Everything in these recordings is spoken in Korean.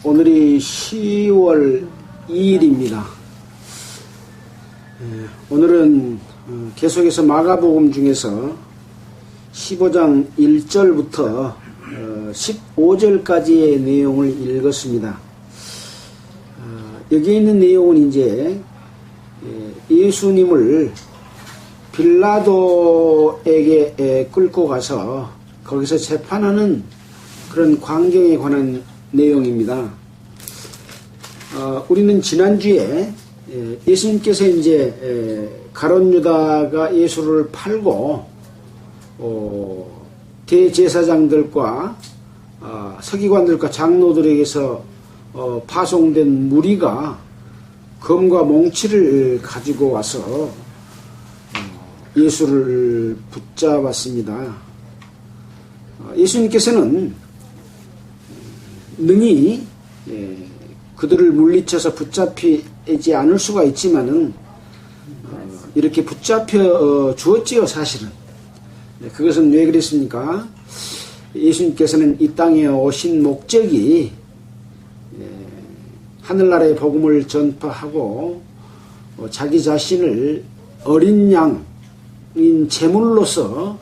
오늘이 10월 2일입니다. 오늘은 계속해서 마가복음 중에서 15장 1절부터 15절까지의 내용을 읽었습니다. 여기에 있는 내용은 이제 예수님을 빌라도에게 끌고 가서 거기서 재판하는 그런 광경에 관한 내용입니다. 우리는 지난주에 예수님께서 이제 가룟 유다가 예수를 팔고 대제사장들과 서기관들과 장로들에게서 파송된 무리가 검과 몽치를 가지고 와서 예수를 붙잡았습니다. 예수님께서는 능히 그들을 물리쳐서 붙잡히지 않을 수가 있지만은 이렇게 붙잡혀 주었지요, 사실은. 그것은 왜 그랬습니까? 예수님께서는 이 땅에 오신 목적이 하늘나라의 복음을 전파하고 자기 자신을 어린 양인 제물로서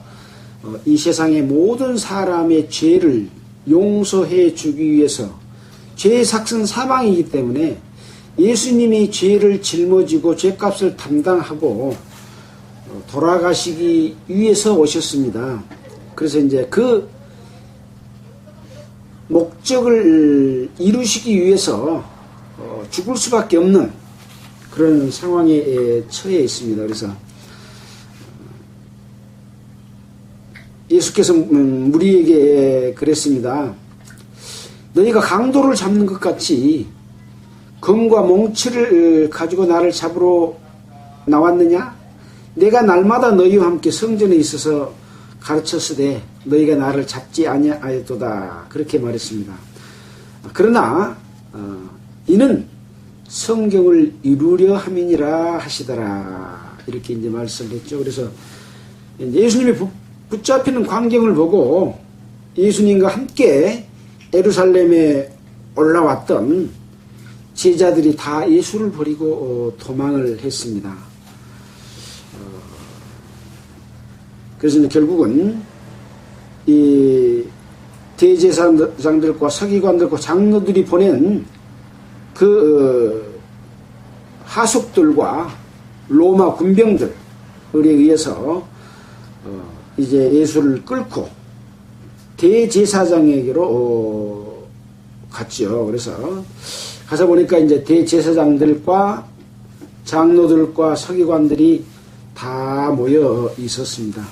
이 세상의 모든 사람의 죄를 용서해 주기 위해서, 죄의 삭은 사망이기 때문에 예수님이 죄를 짊어지고 죄값을 담당하고 돌아가시기 위해서 오셨습니다. 그래서 이제 그 목적을 이루시기 위해서 죽을 수밖에 없는 그런 상황에 처해 있습니다. 그래서 예수께서 무리에게 그랬습니다. 너희가 강도를 잡는 것 같이 검과 몽치를 가지고 나를 잡으러 나왔느냐? 내가 날마다 너희와 함께 성전에 있어서 가르쳤으되 너희가 나를 잡지 아니하였도다. 그렇게 말했습니다. 그러나 이는 성경을 이루려 함이니라 하시더라. 이렇게 이제 말씀했죠. 그래서 예수님이 붙잡히는 광경을 보고 예수님과 함께 예루살렘에 올라왔던 제자들이 다 예수를 버리고 도망을 했습니다. 그래서 이제 결국은 이 대제사장들과 서기관들과 장로들이 보낸 그 하속들과 로마 군병들에 의해서 이제 예수를 끌고 대제사장에게로 갔죠. 그래서 가서 보니까 이제 대제사장들과 장로들과 서기관들이 다 모여 있었습니다.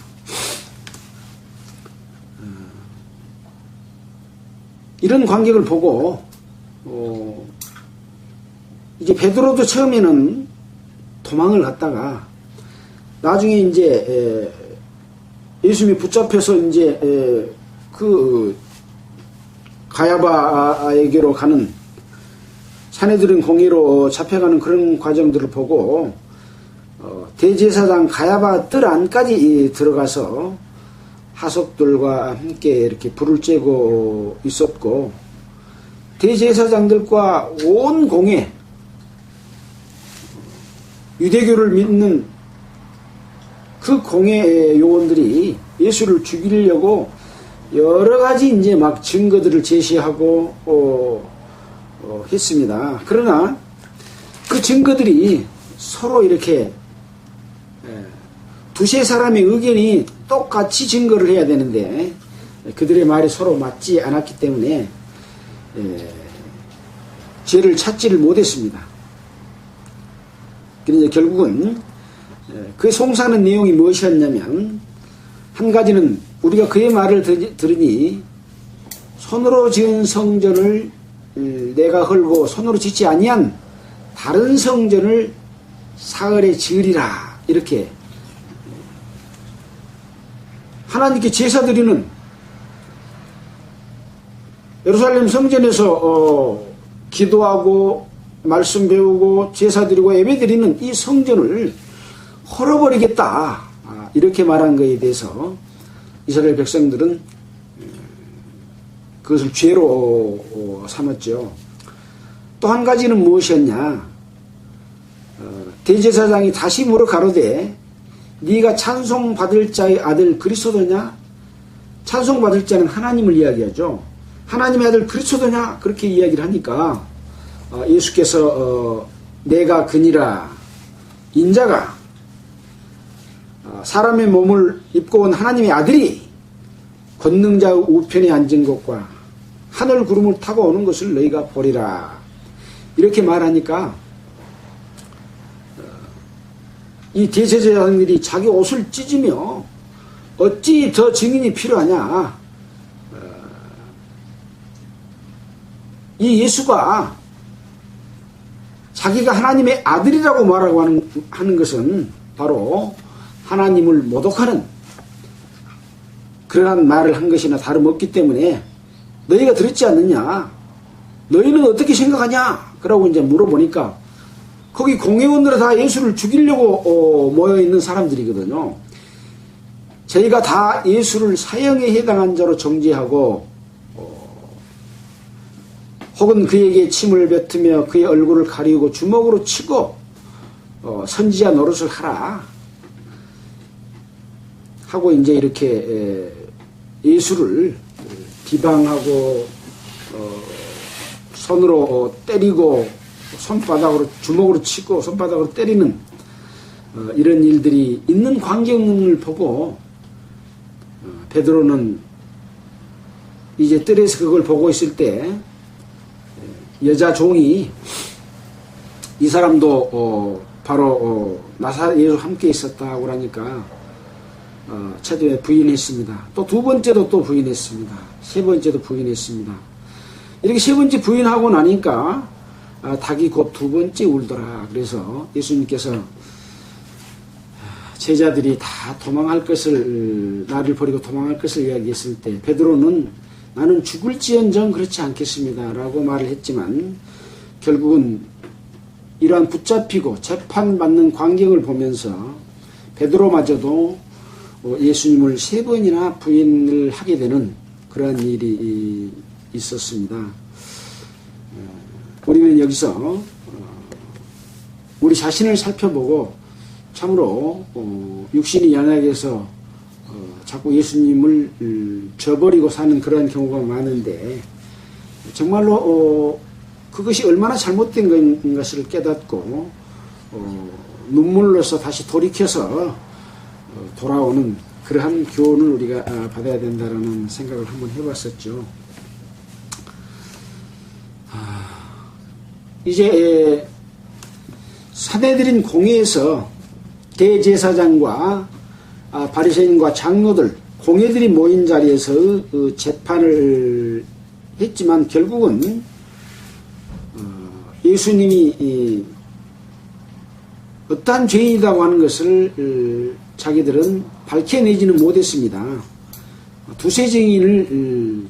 이런 광경을 보고 이제 베드로도 처음에는 도망을 갔다가 나중에 이제 예수님이 붙잡혀서 이제 그 가야바에게로 가는 사내들은 공의로 잡혀가는 그런 과정들을 보고 대제사장 가야바 뜰 안까지 들어가서 하속들과 함께 이렇게 불을 쬐고 있었고, 대제사장들과 온 공회, 유대교를 믿는 그 공회 요원들이 예수를 죽이려고 여러 가지 이제 막 증거들을 제시하고 했습니다. 그러나 그 증거들이 서로 이렇게 두세 사람의 의견이 똑같이 증거를 해야 되는데 그들의 말이 서로 맞지 않았기 때문에 죄를 찾지를 못했습니다. 그래서 결국은 그 송사하는 내용이 무엇이었냐면, 한 가지는 우리가 그의 말을 들으니 손으로 지은 성전을 내가 헐고 손으로 짓지 아니한 다른 성전을 사흘에 지으리라. 이렇게 하나님께 제사 드리는 예루살렘 성전에서 기도하고 말씀 배우고 제사 드리고 예배 드리는 이 성전을 헐어버리겠다, 이렇게 말한 것에 대해서 이스라엘 백성들은 그것을 죄로 삼았죠. 또 한 가지는 무엇이었냐? 대제사장이 다시 물어 가로되 네가 찬송받을 자의 아들 그리스도냐? 찬송받을 자는 하나님을 이야기하죠. 하나님의 아들 그리스도냐? 그렇게 이야기를 하니까 예수께서 내가 그니라, 인자가 사람의 몸을 입고 온 하나님의 아들이 권능자의 우편에 앉은 것과 하늘 구름을 타고 오는 것을 너희가 보리라, 이렇게 말하니까 이 대제사장들이 자기 옷을 찢으며 어찌 더 증인이 필요하냐, 이 예수가 자기가 하나님의 아들이라고 말하고 하는 것은 바로 하나님을 모독하는 그러한 말을 한 것이나 다름없기 때문에 너희가 들었지 않느냐, 너희는 어떻게 생각하냐, 그러고 이제 물어보니까 거기 공회원들은 다 예수를 죽이려고 모여있는 사람들이거든요. 저희가 다 예수를 사형에 해당한 자로 정죄하고 혹은 그에게 침을 뱉으며 그의 얼굴을 가리우고 주먹으로 치고 선지자 노릇을 하라 하고 이제 이렇게 예수를 비방하고 손으로 때리고 손바닥으로 주먹으로 치고 손바닥으로 때리는 이런 일들이 있는 광경을 보고 베드로는 이제 뜰에서 그걸 보고 있을 때 여자 종이 이 사람도 바로 나사렛 예수 함께 있었다고 하니까 처음에 부인했습니다. 또 두 번째도 또 부인했습니다. 세 번째도 부인했습니다. 이렇게 세 번째 부인하고 나니까 닭이 곧 두 번째 울더라. 그래서 예수님께서 제자들이 다 도망할 것을, 나를 버리고 도망할 것을 이야기했을 때 베드로는 나는 죽을지언정 그렇지 않겠습니다 라고 말을 했지만 결국은 이러한 붙잡히고 재판받는 광경을 보면서 베드로마저도 예수님을 세 번이나 부인을 하게 되는 그러한 일이 있었습니다. 우리는 여기서 우리 자신을 살펴보고 참으로 육신이 연약해서 자꾸 예수님을 저버리고 사는 그런 경우가 많은데 정말로 그것이 얼마나 잘못된 것을 깨닫고 눈물로서 다시 돌이켜서 돌아오는 그러한 교훈을 우리가 받아야 된다는 생각을 한번 해봤었죠. 이제 사내들인 공회에서 대제사장과 바리새인과 장로들, 공회들이 모인 자리에서 재판을 했지만 결국은 예수님이 어떠한 죄인이라고 하는 것을 자기들은 밝혀내지는 못했습니다. 두세 증인을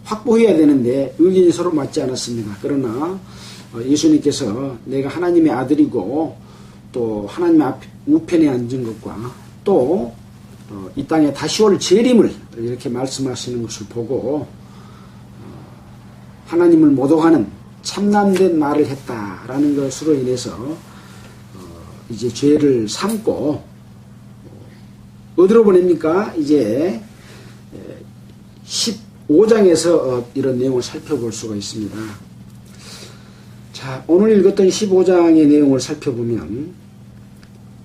확보해야 되는데 의견이 서로 맞지 않았습니다. 그러나 예수님께서 내가 하나님의 아들이고 또 하나님의 우편에 앉은 것과 또 이 땅에 다시 올 재림을 이렇게 말씀하시는 것을 보고 하나님을 모독하는 참남된 말을 했다라는 것으로 인해서 이제 죄를 삼고 어디로 보냅니까? 이제 15장에서 이런 내용을 살펴볼 수가 있습니다. 자, 오늘 읽었던 15장의 내용을 살펴보면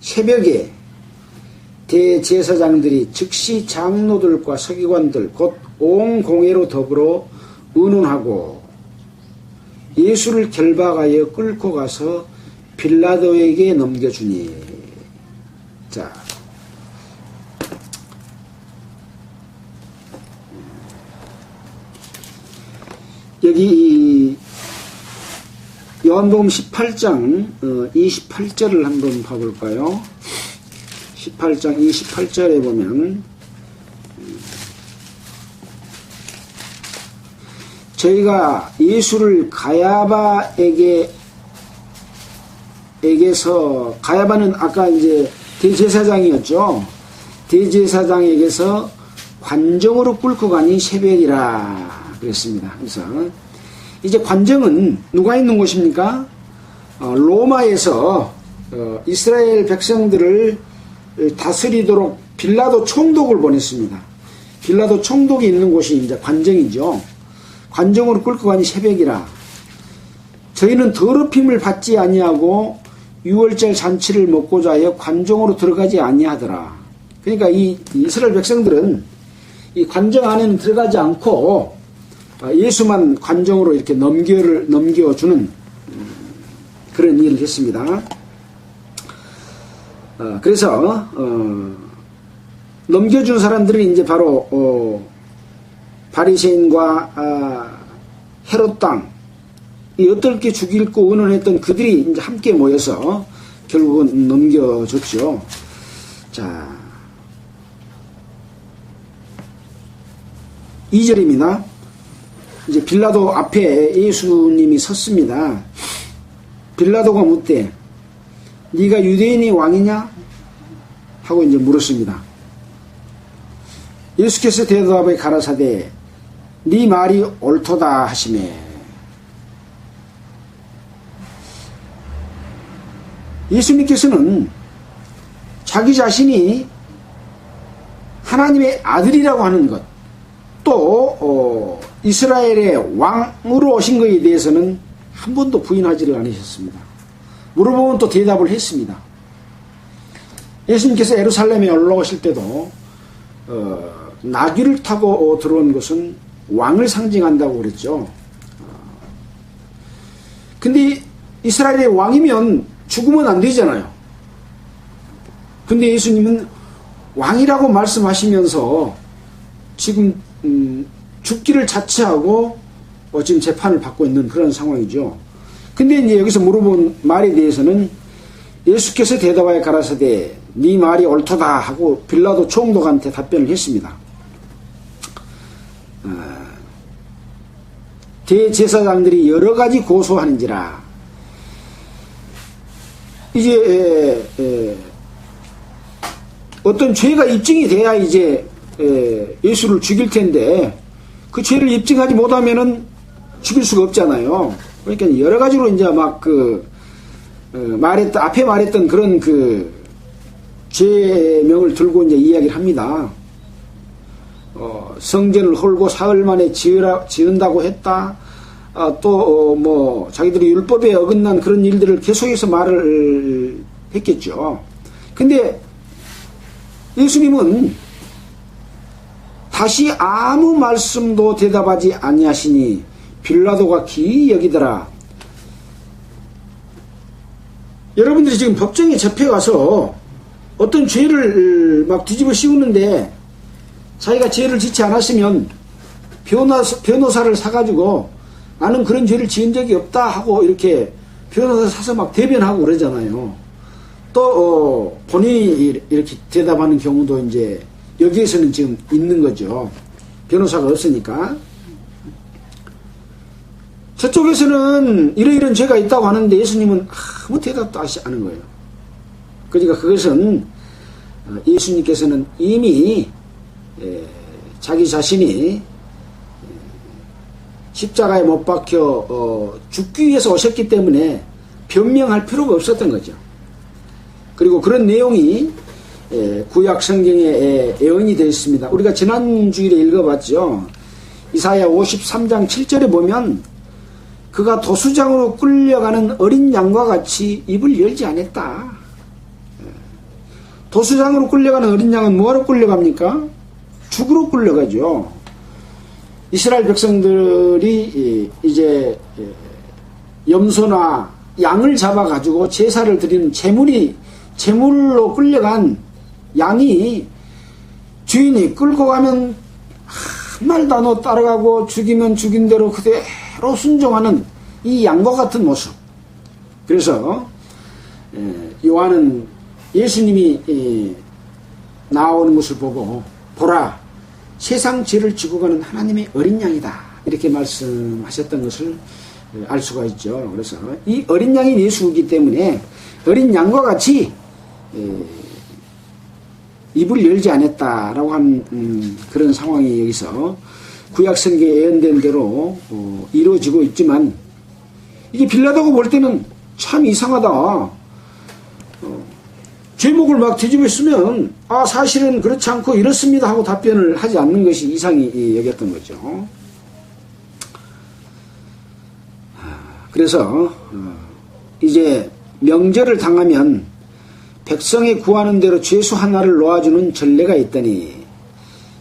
새벽에 대제사장들이 즉시 장로들과 서기관들 곧 온 공회로 더불어 의논하고 예수를 결박하여 끌고 가서 빌라도에게 넘겨주니. 자, 여기 요한복음 18장 28절을 한번 봐볼까요? 18장 28절에 보면 저희가 예수를 가야바는 아까 이제 대제사장이었죠. 대제사장에게서 관정으로 끌고 가니 새벽이라 그랬습니다. 그래서 이제 관정은 누가 있는 곳입니까? 로마에서 이스라엘 백성들을 다스리도록 빌라도 총독을 보냈습니다. 빌라도 총독이 있는 곳이 이제 관정이죠. 관정으로 끌고 가니 새벽이라. 저희는 더럽힘을 받지 아니하고 유월절 잔치를 먹고자 하여 관정으로 들어가지 아니하더라. 그러니까 이 이스라엘 백성들은 이 관정 안에는 들어가지 않고 예수만 관정으로 이렇게 넘겨주는 그런 일을 했습니다. 그래서 넘겨준 사람들은 이제 바로 바리새인과 헤롯 땅, 이 어떻게 죽일고 의논했던 그들이 이제 함께 모여서 결국은 넘겨줬죠. 자, 2절입니다. 이제 빌라도 앞에 예수님이 섰습니다. 빌라도가 묻되 네가 유대인이 왕이냐? 하고 이제 물었습니다. 예수께서 대답하여 가라사대 네 말이 옳도다 하시매. 예수님께서는 자기 자신이 하나님의 아들이라고 하는 것, 또 이스라엘의 왕으로 오신 것에 대해서는 한 번도 부인하지를 않으셨습니다. 물어보면 또 대답을 했습니다. 예수님께서 예루살렘에 올라오실 때도 나귀를 타고 들어온 것은 왕을 상징한다고 그랬죠. 근데 이스라엘의 왕이면 죽으면 안 되잖아요. 근데 예수님은 왕이라고 말씀하시면서 지금 죽기를 자처하고 지금 재판을 받고 있는 그런 상황이죠. 근데 이제 여기서 물어본 말에 대해서는 예수께서 대답하여 가라사대 네 말이 옳도다 하고 빌라도 총독한테 답변을 했습니다. 대제사장들이 여러 가지 고소하는지라. 이제 어떤 죄가 입증이 돼야 이제 예수를 죽일 텐데 그 죄를 입증하지 못하면은 죽일 수가 없잖아요. 그러니까 여러 가지로 이제 막 앞에 말했던 그런 죄명을 들고 이제 이야기를 합니다. 성전을 헐고 사흘 만에 지은다고 했다. 또 자기들이 율법에 어긋난 그런 일들을 계속해서 말을 했겠죠. 근데 예수님은 다시 아무 말씀도 대답하지 아니하시니 빌라도가 기이 여기더라. 여러분들이 지금 법정에 접해가서 어떤 죄를 막 뒤집어 씌우는데 자기가 죄를 짓지 않았으면 변호사를 사가지고 나는 그런 죄를 지은 적이 없다 하고 이렇게 변호사 사서 막 대변하고 그러잖아요. 또 본인이 이렇게 대답하는 경우도 이제 여기에서는 지금 있는 거죠. 변호사가 없으니까. 저쪽에서는 이러이런 죄가 있다고 하는데 예수님은 아무 대답도 하지 않은 거예요. 그러니까 그것은 예수님께서는 이미 자기 자신이 십자가에 못 박혀 죽기 위해서 오셨기 때문에 변명할 필요가 없었던 거죠. 그리고 그런 내용이 구약 성경에 예언이 되어 있습니다. 우리가 지난 주일에 읽어봤죠. 이사야 53장 7절에 보면 그가 도수장으로 끌려가는 어린 양과 같이 입을 열지 않았다. 도수장으로 끌려가는 어린 양은 뭐하러 끌려갑니까? 죽으러 끌려가죠. 이스라엘 백성들이 이제 염소나 양을 잡아가지고 제사를 드리는 제물로 끌려간 양이 주인이 끌고 가면 한 말도 안 하고 따라가고 죽이면 죽인 대로 그대로 순종하는 이 양과 같은 모습. 그래서 요한은 예수님이 나오는 것을 보고 보라 세상 죄를 지고 가는 하나님의 어린 양이다 이렇게 말씀하셨던 것을 알 수가 있죠. 그래서 이 어린 양이 예수이기 때문에 어린 양과 같이 입을 열지 않았다라고 한 그런 상황이 여기서 구약 성경에 예언된 대로 이루어지고 있지만, 이게 빌라도가 볼 때는 참 이상하다. 제목을 막 뒤집어 쓰면 사실은 그렇지 않고 이렇습니다 하고 답변을 하지 않는 것이 이상히 여겼던 거죠. 그래서 이제 명절을 당하면 백성이 구하는 대로 죄수 하나를 놓아주는 전례가 있더니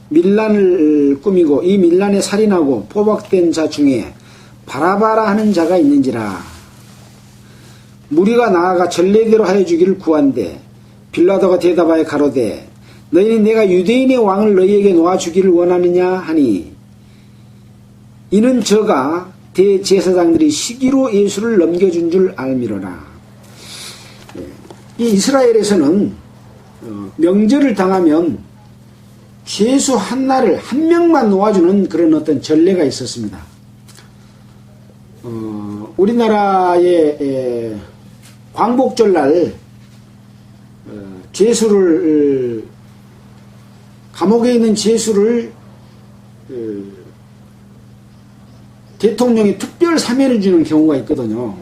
밀란을 꾸미고 이 밀란에 살인하고 포박된 자 중에 바라바라 하는 자가 있는지라. 무리가 나아가 전례대로 하여 주기를 구한대 빌라도가 대답하여 가로되 너희는 내가 유대인의 왕을 너희에게 놓아주기를 원하느냐 하니, 이는 저가 대제사장들이 시기로 예수를 넘겨준 줄 알미로라. 이 이스라엘에서는 명절을 당하면 죄수 하나를 한 명만 놓아주는 그런 어떤 전례가 있었습니다. 우리나라의 광복절날 죄수를 감옥에 있는 죄수를 대통령이 특별 사면을 주는 경우가 있거든요.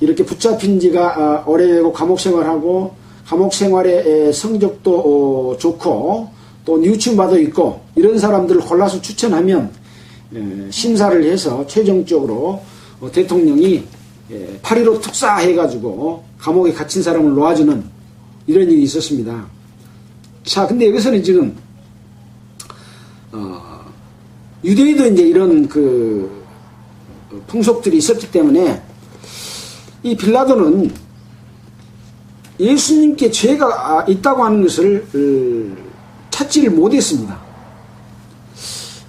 이렇게 붙잡힌 지가 오래되고 감옥 생활하고 감옥 생활의 성적도 좋고 또 뉘우침받아 있고 이런 사람들을 골라서 추천하면 심사를 해서 최종적으로 대통령이 8.15 특사 해가지고 감옥에 갇힌 사람을 놓아주는 이런 일이 있었습니다. 자, 근데 여기서는 지금 유대인도 이제 이런 그 풍속들이 있었기 때문에 이 빌라도는 예수님께 죄가 있다고 하는 것을 찾지를 못했습니다.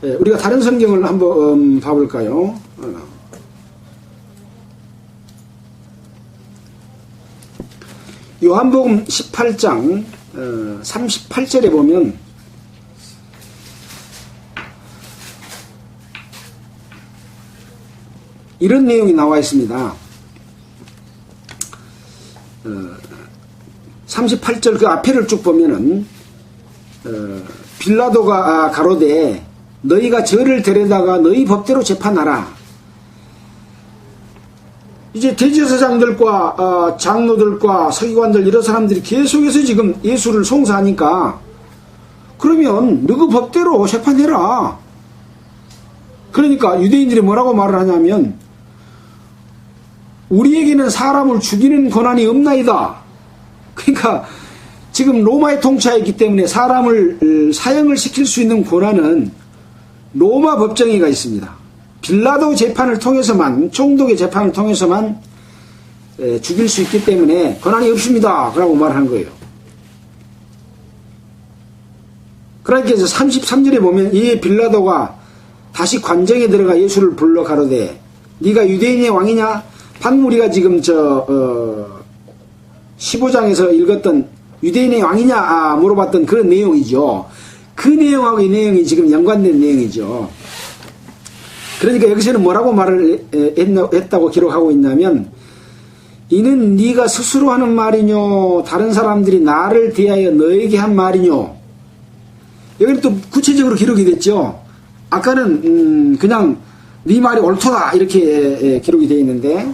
우리가 다른 성경을 한번 봐볼까요? 요한복음 18장 38절에 보면 이런 내용이 나와 있습니다. 38절 그 앞에를 쭉 보면은 빌라도가 가로되 너희가 저를 데려다가 너희 법대로 재판하라. 이제 대제사장들과 장로들과 서기관들 이런 사람들이 계속해서 지금 예수를 송사하니까 그러면 너희 법대로 재판해라. 그러니까 유대인들이 뭐라고 말을 하냐면 우리에게는 사람을 죽이는 권한이 없나이다. 그러니까 지금 로마의 통치하에 있기 때문에 사람을 사형을 시킬 수 있는 권한은 로마 법정에가 있습니다. 빌라도 재판을 통해서만, 총독의 재판을 통해서만 죽일 수 있기 때문에 권한이 없습니다. 라고 말하는 거예요. 그러니까 33절에 보면 이 빌라도가 다시 관정에 들어가 예수를 불러 가로되 네가 유대인의 왕이냐? 방금 우리가 지금 15장에서 읽었던 유대인의 왕이냐 물어봤던 그런 내용이죠. 그 내용하고 이 내용이 지금 연관된 내용이죠. 그러니까 여기서는 뭐라고 말을 했다고 기록하고 있냐면 이는 네가 스스로 하는 말이뇨 다른 사람들이 나를 대하여 너에게 한 말이뇨. 여기는 또 구체적으로 기록이 됐죠. 아까는 그냥 네 말이 옳도다 이렇게 기록이 되어 있는데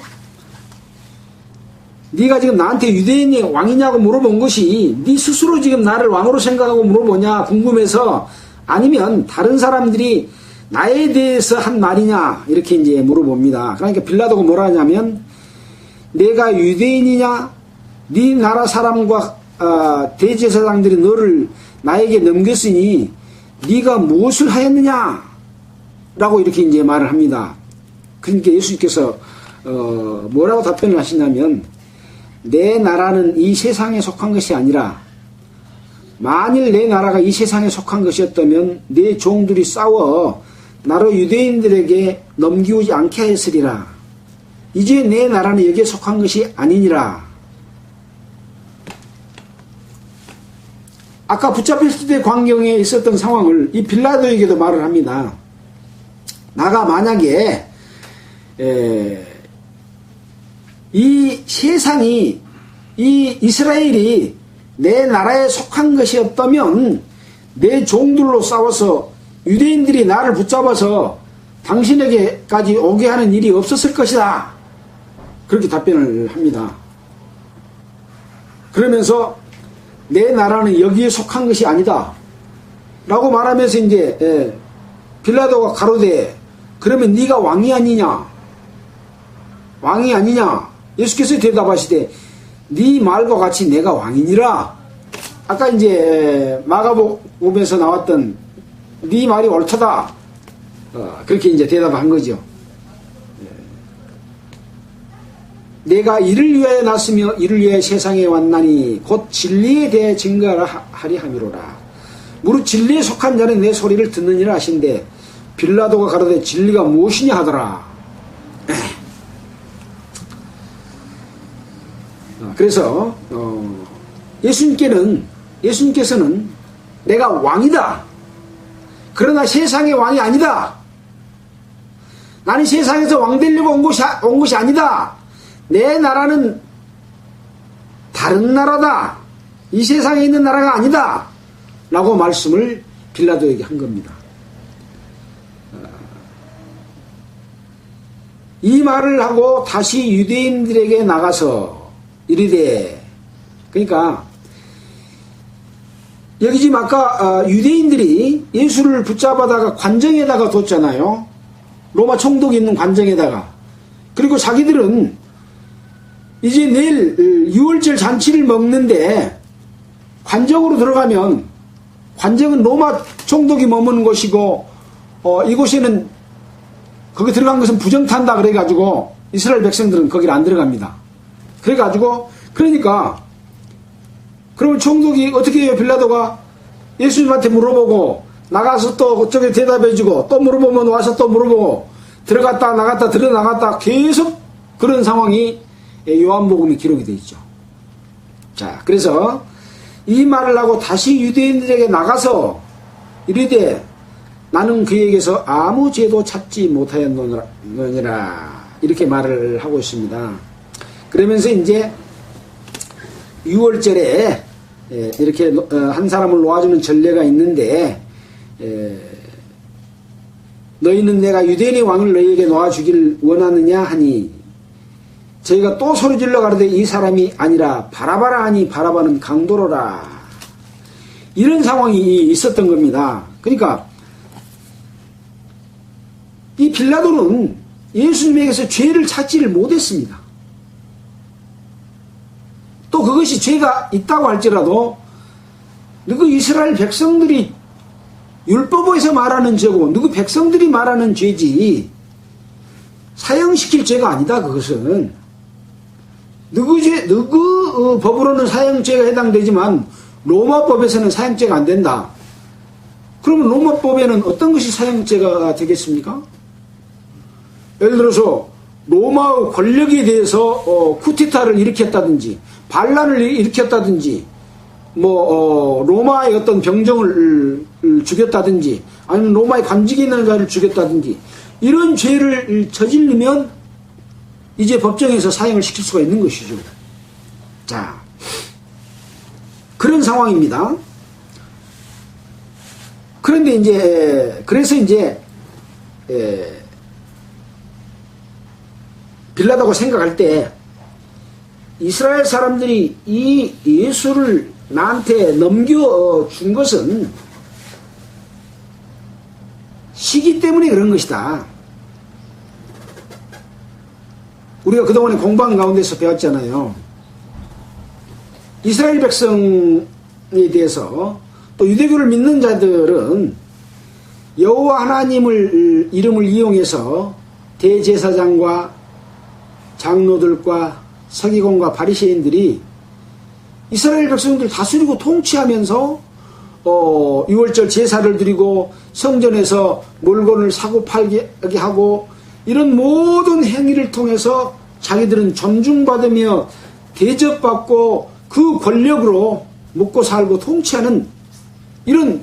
네가 지금 나한테 유대인의 왕이냐고 물어본 것이 네 스스로 지금 나를 왕으로 생각하고 물어보냐 궁금해서 아니면 다른 사람들이 나에 대해서 한 말이냐 이렇게 이제 물어봅니다. 그러니까 빌라도가 뭐라 하냐면 내가 유대인이냐 네 나라 사람과 대제사장들이 너를 나에게 넘겼으니 네가 무엇을 하였느냐 라고 이렇게 이제 말을 합니다. 그러니까 예수님께서 뭐라고 답변을 하시냐면 내 나라는 이 세상에 속한 것이 아니라 만일 내 나라가 이 세상에 속한 것이었다면 내 종들이 싸워 나로 유대인들에게 넘기우지 않게 하였으리라. 이제 내 나라는 여기에 속한 것이 아니니라. 아까 붙잡혔을 때 광경에 있었던 상황을 이 빌라도에게도 말을 합니다. 나가 만약에 이 세상이 이 이스라엘이 내 나라에 속한 것이었다면 내 종들로 싸워서 유대인들이 나를 붙잡아서 당신에게까지 오게 하는 일이 없었을 것이다. 그렇게 답변을 합니다. 그러면서 내 나라는 여기에 속한 것이 아니다 라고 말하면서 이제 빌라도가 가로되 그러면 네가 왕이 아니냐, 왕이 아니냐. 예수께서 대답하시되 네 말과 같이 내가 왕이니라. 아까 이제 마가복음에서 나왔던 네 말이 옳다. 그렇게 이제 대답한 거죠. 내가 이를 위하여 났으며 이를 위하여 세상에 왔나니 곧 진리에 대해 증거하리 함이로라. 무릇 진리에 속한 자는 내 소리를 듣느니라 하신대 빌라도가 가로되 진리가 무엇이냐 하더라. 그래서 예수님께서는 내가 왕이다. 그러나 세상의 왕이 아니다. 나는 세상에서 왕 되려고 온 것이 아니다. 내 나라는 다른 나라다. 이 세상에 있는 나라가 아니다. 라고 말씀을 빌라도에게 한 겁니다. 이 말을 하고 다시 유대인들에게 나가서 이르되, 그러니까 여기 지금 아까 유대인들이 예수를 붙잡아다가 관정에다가 뒀잖아요. 로마 총독이 있는 관정에다가. 그리고 자기들은 이제 내일 유월절 잔치를 먹는데 관정으로 들어가면, 관정은 로마 총독이 머무는 곳이고 이곳에는 거기 들어간 것은 부정탄다 그래가지고 이스라엘 백성들은 거기를 안 들어갑니다. 그래가지고 그러니까 그러면 총독이 어떻게 해요? 빌라도가 예수님한테 물어보고 나가서 또 그쪽에 대답해주고 또 물어보면 와서 또 물어보고 들어갔다 나갔다 들어나갔다 계속 그런 상황이 요한복음에 기록이 되어 있죠. 자, 그래서 이 말을 하고 다시 유대인들에게 나가서 이르되 나는 그에게서 아무 죄도 찾지 못하였노니라 이렇게 말을 하고 있습니다. 그러면서 이제 6월절에 이렇게 한 사람을 놓아주는 전례가 있는데 너희는 내가 유대인의 왕을 너희에게 놓아주길 원하느냐 하니 저희가 또 소리질러 가로되 이 사람이 아니라 바라바라 하니 바라바는 강도로라. 이런 상황이 있었던 겁니다. 그러니까 이 빌라도는 예수님에게서 죄를 찾지를 못했습니다. 또 그것이 죄가 있다고 할지라도 누구 이스라엘 백성들이 율법에서 말하는 죄고 누구 백성들이 말하는 죄지 사형시킬 죄가 아니다. 그것은 누구 법으로는 사형죄가 해당되지만 로마법에서는 사형죄가 안 된다. 그러면 로마법에는 어떤 것이 사형죄가 되겠습니까? 예를 들어서 로마의 권력에 대해서 쿠데타를 일으켰다든지 반란을 일으켰다든지 로마의 어떤 병정을 죽였다든지 아니면 로마의 관직에 있는 자를 죽였다든지 이런 죄를 저지르면 이제 법정에서 사형을 시킬 수가 있는 것이죠. 자, 그런 상황입니다. 그런데 이제 그래서 이제 빌라도가 생각할 때 이스라엘 사람들이 이 예수를 나한테 넘겨준 것은 시기 때문에 그런 것이다. 우리가 그동안에 공부한 가운데서 배웠잖아요. 이스라엘 백성에 대해서 또 유대교를 믿는 자들은 여호와 하나님을 이름을 이용해서 대제사장과 장로들과 서기관과 바리새인들이 이스라엘 백성들 다스리고 통치하면서 유월절 제사를 드리고 성전에서 물건을 사고 팔게 하고 이런 모든 행위를 통해서 자기들은 존중받으며 대접받고 그 권력으로 먹고 살고 통치하는 이런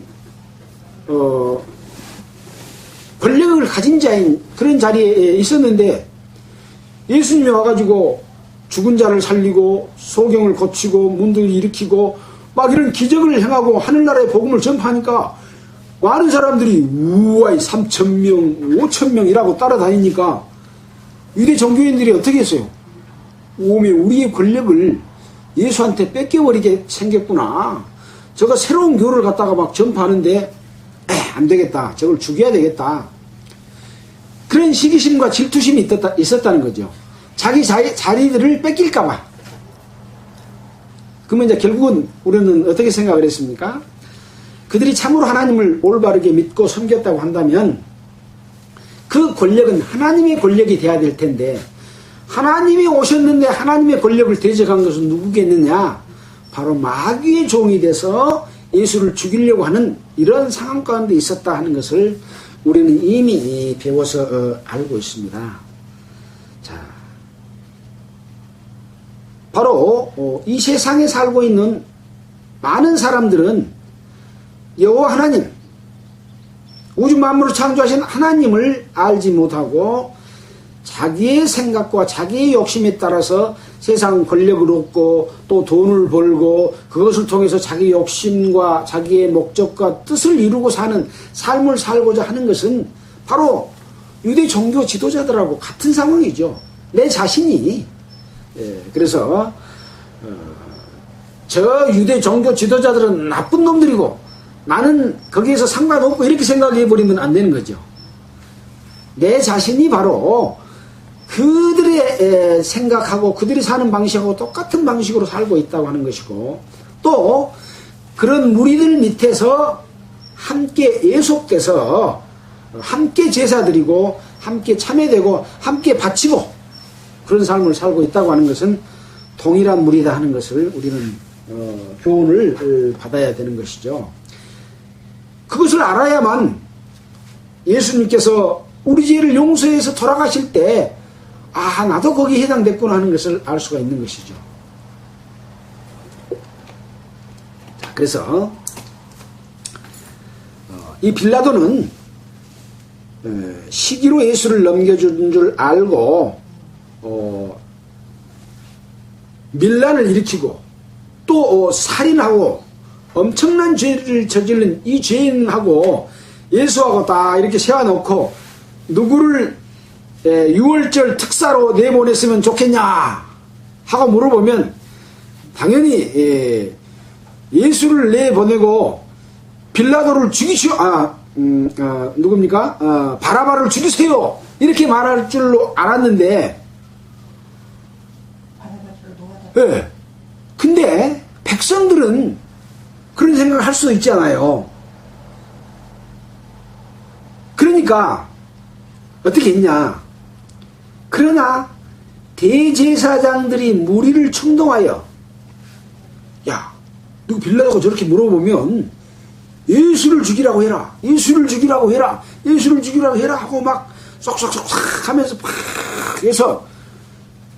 권력을 가진 자인 그런 자리에 있었는데 예수님이 와가지고 죽은 자를 살리고 소경을 고치고 문들을 일으키고 막 이런 기적을 행하고 하늘나라의 복음을 전파하니까 많은 사람들이 우와 3,000명 5,000명이라고 따라다니니까 유대 종교인들이 어떻게 했어요? 오메 우리의 권력을 예수한테 뺏겨버리게 생겼구나. 저거 새로운 교를 갖다가 막 전파하는데 안 되겠다. 저걸 죽여야 되겠다. 그런 시기심과 질투심이 있었다는 거죠. 자기 자리들을 뺏길까봐. 그러면 이제 결국은 우리는 어떻게 생각을 했습니까? 그들이 참으로 하나님을 올바르게 믿고 섬겼다고 한다면 그 권력은 하나님의 권력이 돼야 될 텐데 하나님이 오셨는데 하나님의 권력을 대적한 것은 누구겠느냐? 바로 마귀의 종이 돼서 예수를 죽이려고 하는 이런 상황 가운데 있었다 하는 것을 우리는 이미 배워서 알고 있습니다. 자, 바로 이 세상에 살고 있는 많은 사람들은 여호와 하나님, 우주 만물을 창조하신 하나님을 알지 못하고 자기의 생각과 자기의 욕심에 따라서 세상 권력을 얻고 또 돈을 벌고 그것을 통해서 자기 욕심과 자기의 목적과 뜻을 이루고 사는 삶을 살고자 하는 것은 바로 유대 종교 지도자들하고 같은 상황이죠. 내 자신이. 그래서 저 유대 종교 지도자들은 나쁜 놈들이고 나는 거기에서 상관없고 이렇게 생각해버리면 안 되는 거죠. 내 자신이 바로 그들의 생각하고 그들이 사는 방식하고 똑같은 방식으로 살고 있다고 하는 것이고 또 그런 무리들 밑에서 함께 예속돼서 함께 제사드리고 함께 참회되고 함께 바치고 그런 삶을 살고 있다고 하는 것은 동일한 무리다 하는 것을 우리는 교훈을 받아야 되는 것이죠. 그것을 알아야만 예수님께서 우리 죄를 용서해서 돌아가실 때 아, 나도 거기에 해당됐구나 하는 것을 알 수가 있는 것이죠. 자, 그래서 이 빌라도는 시기로 예수를 넘겨준 줄 알고 밀란을 일으키고 또 살인하고 엄청난 죄를 저지른 이 죄인하고 예수하고 다 이렇게 세워놓고 누구를 6월절 특사로 내보냈으면 좋겠냐 하고 물어보면 당연히 예수를 내보내고 빌라도를 죽이시오. 누굽니까? 바라바를 죽이세요. 이렇게 말할 줄로 알았는데 네. 근데 백성들은 그런 생각을 할 수도 있잖아요. 그러니까 어떻게 했냐? 그러나 대제사장들이 무리를 충동하여 야, 누구 빌라도가 저렇게 물어보면 예수를 죽이라고 해라. 예수를 죽이라고 해라. 예수를 죽이라고 해라 하고 막 쏙쏙쏙 하면서 팍 해서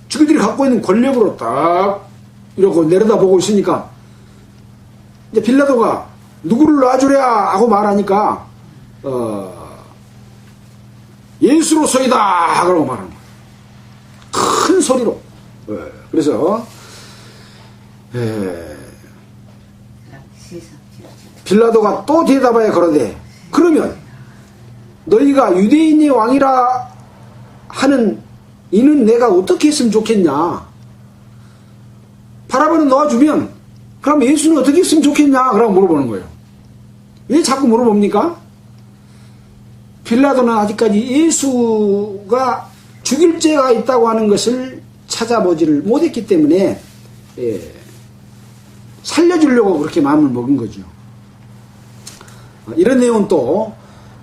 자기들이 갖고 있는 권력으로 딱 이러고 내려다보고 있으니까 이제 빌라도가 누구를 놔주랴 하고 말하니까 예수로서이다 그러고 말하는 거예요. 큰 소리로. 그래서 빌라도가 또 대답하여 그러되 그러면 너희가 유대인의 왕이라 하는 이는 내가 어떻게 했으면 좋겠냐? 바라바를 놓아주면 그럼 예수는 어떻게 했으면 좋겠냐? 그러고 물어보는 거예요. 왜 자꾸 물어봅니까? 빌라도는 아직까지 예수가 죽일 죄가 있다고 하는 것을 찾아보지를 못했기 때문에 살려주려고 그렇게 마음을 먹은 거죠. 이런 내용은 또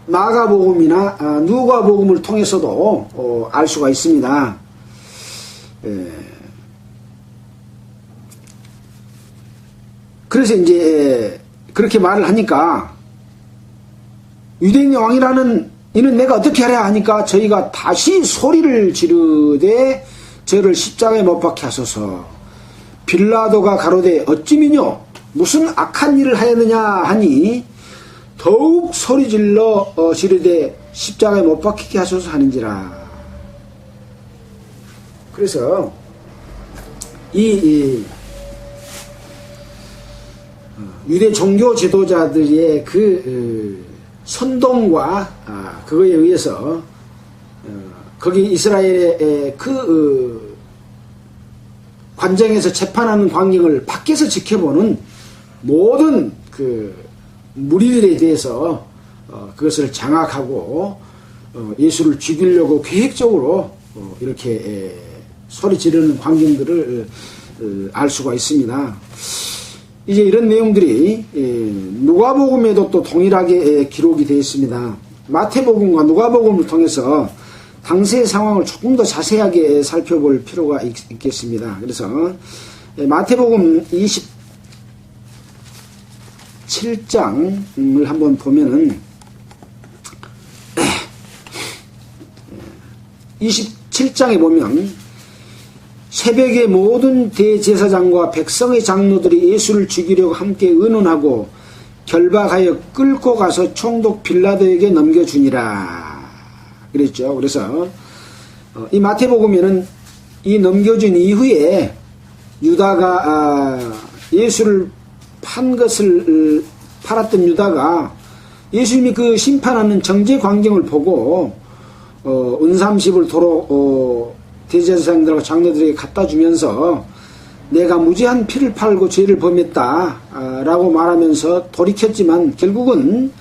마가복음이나 누가복음을 통해서도 알 수가 있습니다. 그래서 이제 그렇게 말을 하니까 유대인의 왕이라는 이는 내가 어떻게 하랴 하니까 저희가 다시 소리를 지르되 저를 십자가에 못 박게 하소서. 빌라도가 가로되 어찌미뇨 무슨 악한 일을 하였느냐 하니 더욱 소리질러 지르되 십자가에 못 박히게 하소서 하는지라. 그래서 이 유대 종교 지도자들의 그 선동과 그거에 의해서 거기 이스라엘의 그 관정에서 재판하는 광경을 밖에서 지켜보는 모든 그 무리들에 대해서 그것을 장악하고 예수를 죽이려고 계획적으로 이렇게 소리 지르는 광경들을 알 수가 있습니다. 이제 이런 내용들이 누가복음에도 또 동일하게 기록이 되어 있습니다. 마태복음과 누가복음을 통해서 당시의 상황을 조금 더 자세하게 살펴볼 필요가 있겠습니다. 그래서 마태복음 27장을 한번 보면은 27장에 보면 새벽에 모든 대제사장과 백성의 장로들이 예수를 죽이려고 함께 의논하고 결박하여 끌고 가서 총독 빌라도에게 넘겨주니라 그랬죠. 그래서 이 마태복음에는 이 넘겨준 이후에 유다가 예수를 팔았던 유다가 예수님이 그 심판하는 정죄 광경을 보고 은삼십을 도로 대제사장들과 장로들에게 갖다 주면서 내가 무죄한 피를 팔고 죄를 범했다 라고 말하면서 돌이켰지만 결국은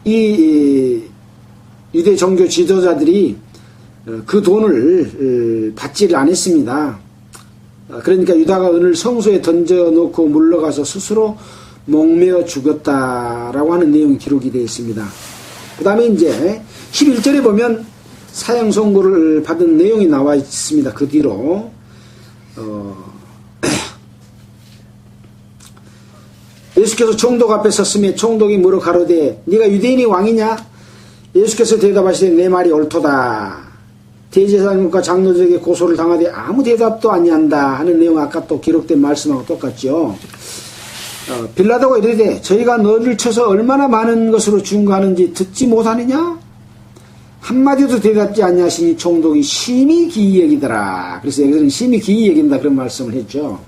이 유대 종교 지도자들이 그 돈을 받지를 않았습니다. 그러니까 유다가 은을 성소에 던져놓고 물러가서 스스로 목매어 죽었다라고 하는 내용이 기록이 되어 있습니다. 그 다음에 이제 11절에 보면 사형 선고를 받은 내용이 나와 있습니다. 그 뒤로 예수께서 총독 앞에 섰으며 총독이 물어 가로되 네가 유대인이 왕이냐? 예수께서 대답하시되 내 말이 옳도다. 대제사장과 장로들에게 고소를 당하되 아무 대답도 아니한다 하는 내용 아까 또 기록된 말씀하고 똑같죠. 빌라도가 이르되 저희가 너를 쳐서 얼마나 많은 것으로 중과하는지 듣지 못하느냐? 한마디도 대답지 아니하시니 총독이 심히 기이 여기더라. 그래서 여기서는 심히 기이 여긴다 그런 말씀을 했죠.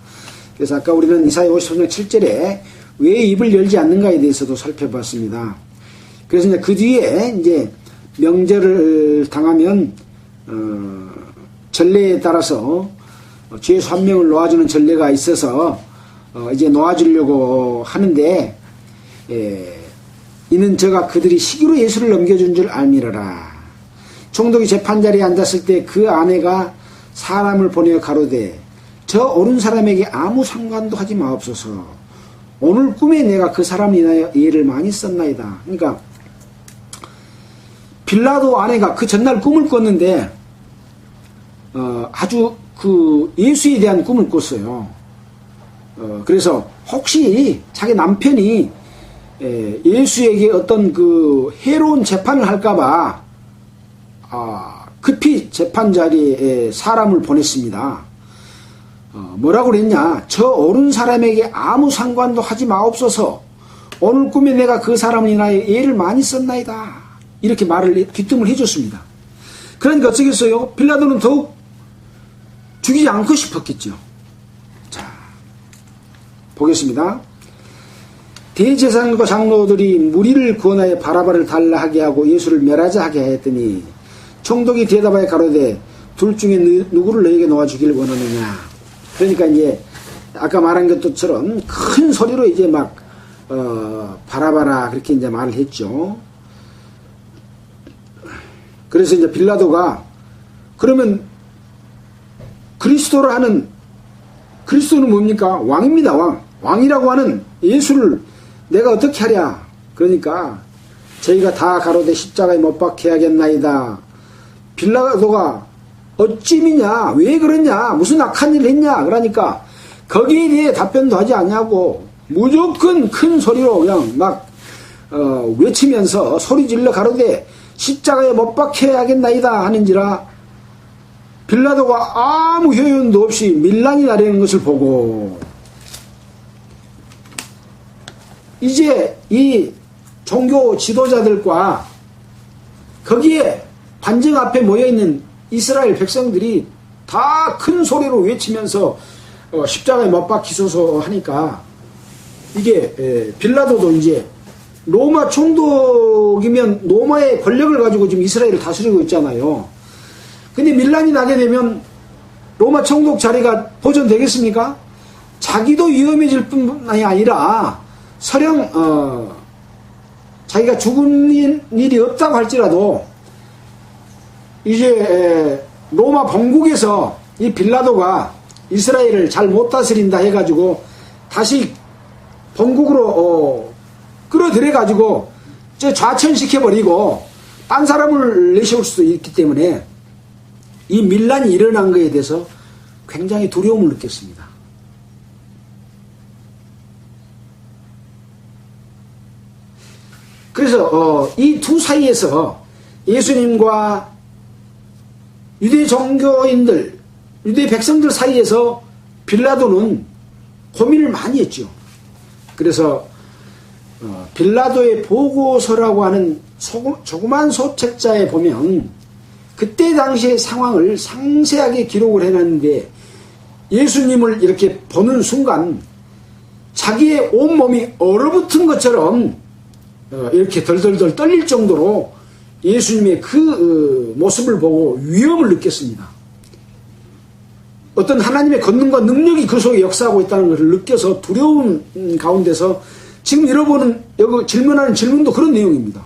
그래서 아까 우리는 이사야 53장 7절에 왜 입을 열지 않는가에 대해서도 살펴봤습니다. 그래서 이제 그 뒤에 이제 명절을 당하면 전례에 따라서 죄수 한 명을 놓아주는 전례가 있어서 이제 놓아주려고 하는데 이는 저가 그들이 시기로 예수를 넘겨준 줄 알미러라. 총독이 재판자리에 앉았을 때 그 아내가 사람을 보내어 가로되 저 옳은 사람에게 아무 상관도 하지 마옵소서. 오늘 꿈에 내가 그 사람을 인하여 예를 많이 썼나이다. 그러니까 빌라도 아내가 그 전날 꿈을 꿨는데 아주 그 예수에 대한 꿈을 꿨어요. 그래서 혹시 자기 남편이 예수에게 어떤 그 해로운 재판을 할까봐 급히 재판 자리에 사람을 보냈습니다. 뭐라고 그랬냐? 저 옳은 사람에게 아무 상관도 하지 마옵소서. 오늘 꿈에 내가 그 사람을 인하여 예를 많이 썼나이다. 이렇게 귀뜸을 해줬습니다. 그러니까 어쩌겠어요? 빌라도는 더욱 죽이지 않고 싶었겠죠. 자, 보겠습니다. 대제사장과 장로들이 무리를 구원하여 바라바를 달라 하게 하고 예수를 멸하자 하게 하였더니 총독이 대답하여 가로되 둘 중에 누구를 너에게 놓아 주기를 원하느냐. 그러니까 이제 아까 말한 것처럼 큰 소리로 이제 막 바라바라 그렇게 이제 말을 했죠. 그래서 이제 빌라도가 그러면 그리스도는 뭡니까? 왕입니다. 왕이라고 하는 예수를 내가 어떻게 하랴? 그러니까 저희가 다 가로되 십자가에 못 박혀야겠나이다. 빌라도가 어찌미냐? 왜 그러냐? 무슨 악한 일을 했냐? 그러니까 거기에 대해 답변도 하지 않냐고 무조건 큰 소리로 그냥 막 외치면서 소리 질러 가로되 십자가에 못 박혀야겠나이다 하는지라 빌라도가 아무 효연도 없이 밀란이 나려는 것을 보고 이제 이 종교 지도자들과 거기에 관정 앞에 모여있는 이스라엘 백성들이 다 큰 소리로 외치면서 십자가에 못 박히소서 하니까 이게 빌라도도 이제 로마 총독이면 로마의 권력을 가지고 지금 이스라엘을 다스리고 있잖아요. 근데 밀란이 나게 되면 로마 총독 자리가 보존되겠습니까? 자기도 위험해질 뿐만이 아니라 설령 자기가 죽은 일이 없다고 할지라도 이제 로마 본국에서 이 빌라도가 이스라엘을 잘 못 다스린다 해가지고 다시 본국으로 끌어들여가지고 좌천시켜버리고 딴 사람을 내세울 수도 있기 때문에 이 밀란이 일어난 것에 대해서 굉장히 두려움을 느꼈습니다. 그래서 이 두 사이에서 예수님과 유대 종교인들, 유대 백성들 사이에서 빌라도는 고민을 많이 했죠. 그래서 빌라도의 보고서라고 하는 조그만 소책자에 보면 그때 당시의 상황을 상세하게 기록을 해놨는데 예수님을 이렇게 보는 순간 자기의 온몸이 얼어붙은 것처럼 이렇게 덜덜덜 떨릴 정도로 예수님의 그 모습을 보고 위험을 느꼈습니다. 어떤 하나님의 권능과 능력이 그 속에 역사하고 있다는 것을 느껴서 두려운 가운데서 지금 여러분은 여기 질문하는 질문도 그런 내용입니다.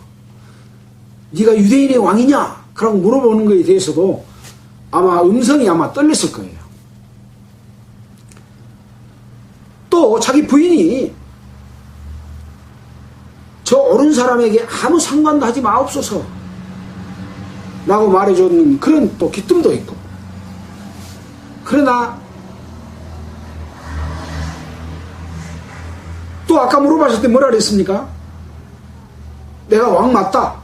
네가 유대인의 왕이냐? 그라고 물어보는 것에 대해서도 아마 음성이 아마 떨렸을 거예요. 또 자기 부인이 저 옳은 사람에게 아무 상관도 하지 마옵소서 라고 말해주는 그런 또 기쁨도 있고, 그러나 또 아까 물어봤을 때 뭐라 그랬습니까? 내가 왕 맞다.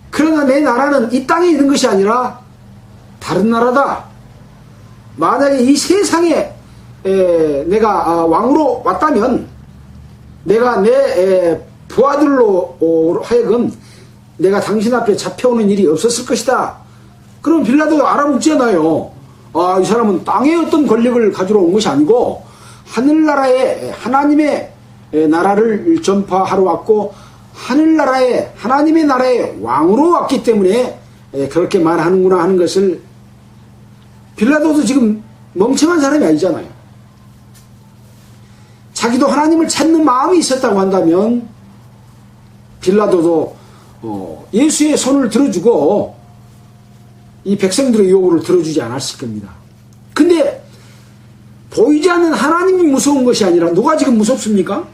그러나 내 나라는 이 땅에 있는 것이 아니라 다른 나라다. 만약에 이 세상에 내가 왕으로 왔다면 내가 내 부하들로 하여금 내가 당신 앞에 잡혀오는 일이 없었을 것이다. 그럼 빌라도가 알아묻잖아요. 이 사람은 땅의 어떤 권력을 가지러 온 것이 아니고 하늘나라의 하나님의 나라를 전파하러 왔고 하늘나라의 하나님의 나라의 왕으로 왔기 때문에 그렇게 말하는구나 하는 것을, 빌라도도 지금 멍청한 사람이 아니잖아요. 자기도 하나님을 찾는 마음이 있었다고 한다면 빌라도도 예수의 손을 들어주고 이 백성들의 요구를 들어주지 않았을 겁니다. 근데 보이지 않는 하나님이 무서운 것이 아니라 누가 지금 무섭습니까?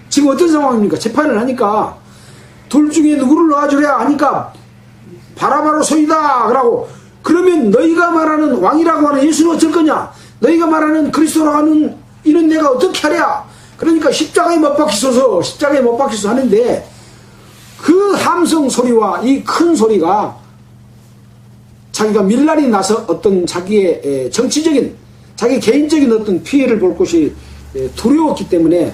지금 어떤 상황입니까? 재판을 하니까 둘 중에 누구를 놔주랴 하니까 바라바로 소이다 그러고, 그러면 너희가 말하는 왕이라고 하는 예수는 어쩔 거냐? 너희가 말하는 그리스도라고 하는 이는 내가 어떻게 하랴? 그러니까 십자가에 못 박히소서, 십자가에 못 박히소서 하는데 그 함성 소리와 이 큰 소리가 자기가 밀란이 나서 어떤 자기의 정치적인, 자기 개인적인 어떤 피해를 볼 것이 두려웠기 때문에